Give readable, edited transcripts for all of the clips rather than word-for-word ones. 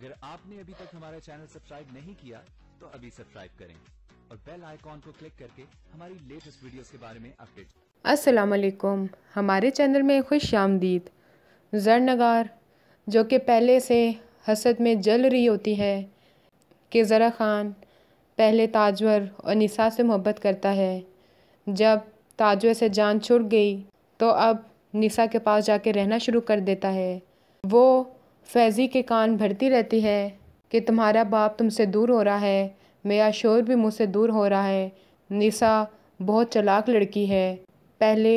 अगर आपने अभी तक हमारा चैनल सब्सक्राइब नहीं किया तो अभी सब्सक्राइब करें और बेल आइकॉन को क्लिक करके हमारी लेटेस्ट वीडियोस के बारे में अपडेट। अस्सलाम वालेकुम, हमारे चैनल में खुश आमदीद। ज़रनगार जो कि पहले से हसद में जल रही होती है कि ज़रा ख़ान पहले ताजवर और निसा से मोहब्बत करता है। जब ताजवर से जान छूट गई तो अब निसा के पास जाके रहना शुरू कर देता है। वो फैज़ी के कान भरती रहती है कि तुम्हारा बाप तुमसे दूर हो रहा है, मेरा शोहर भी मुझसे दूर हो रहा है। निसा बहुत चालाक लड़की है। पहले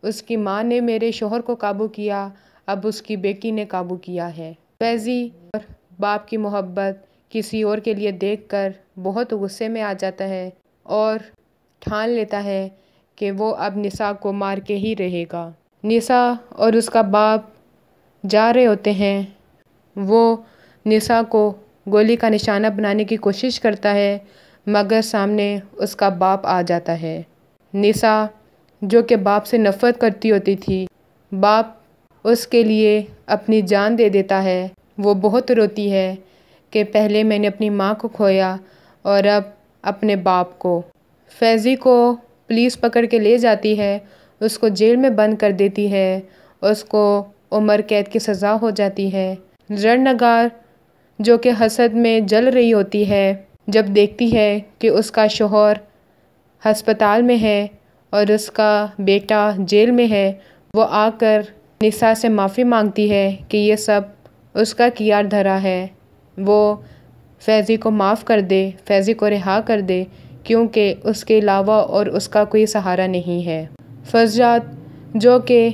उसकी माँ ने मेरे शोहर को काबू किया, अब उसकी बेटी ने काबू किया है। फैज़ी और बाप की मोहब्बत किसी और के लिए देखकर बहुत गुस्से में आ जाता है और ठान लेता है कि वो अब निसा को मार के ही रहेगा। निसा और उसका बाप जा रहे होते हैं। वो निसा को गोली का निशाना बनाने की कोशिश करता है मगर सामने उसका बाप आ जाता है। निसा जो कि बाप से नफ़रत करती होती थी, बाप उसके लिए अपनी जान दे देता है। वो बहुत रोती है कि पहले मैंने अपनी माँ को खोया और अब अपने बाप को। फैज़ी को पुलिस पकड़ के ले जाती है, उसको जेल में बंद कर देती है, उसको उम्र कैद की सज़ा हो जाती है। ज़रनगार जो कि हसद में जल रही होती है, जब देखती है कि उसका शौहर हस्पताल में है और उसका बेटा जेल में है, वो आकर निसा से माफ़ी मांगती है कि ये सब उसका किया धरा है। वो फैज़ी को माफ़ कर दे, फैज़ी को रिहा कर दे, क्योंकि उसके अलावा और उसका कोई सहारा नहीं है। फज़जात जो कि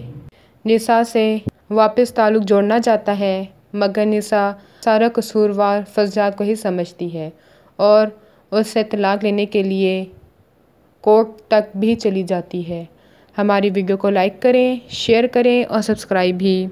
निसा से वापस ताल्लुक़ जोड़ना चाहता है मगर निसा सारा कसूरवार फज़जात को ही समझती है और उससे तलाक लेने के लिए कोर्ट तक भी चली जाती है। हमारी वीडियो को लाइक करें, शेयर करें और सब्सक्राइब भी।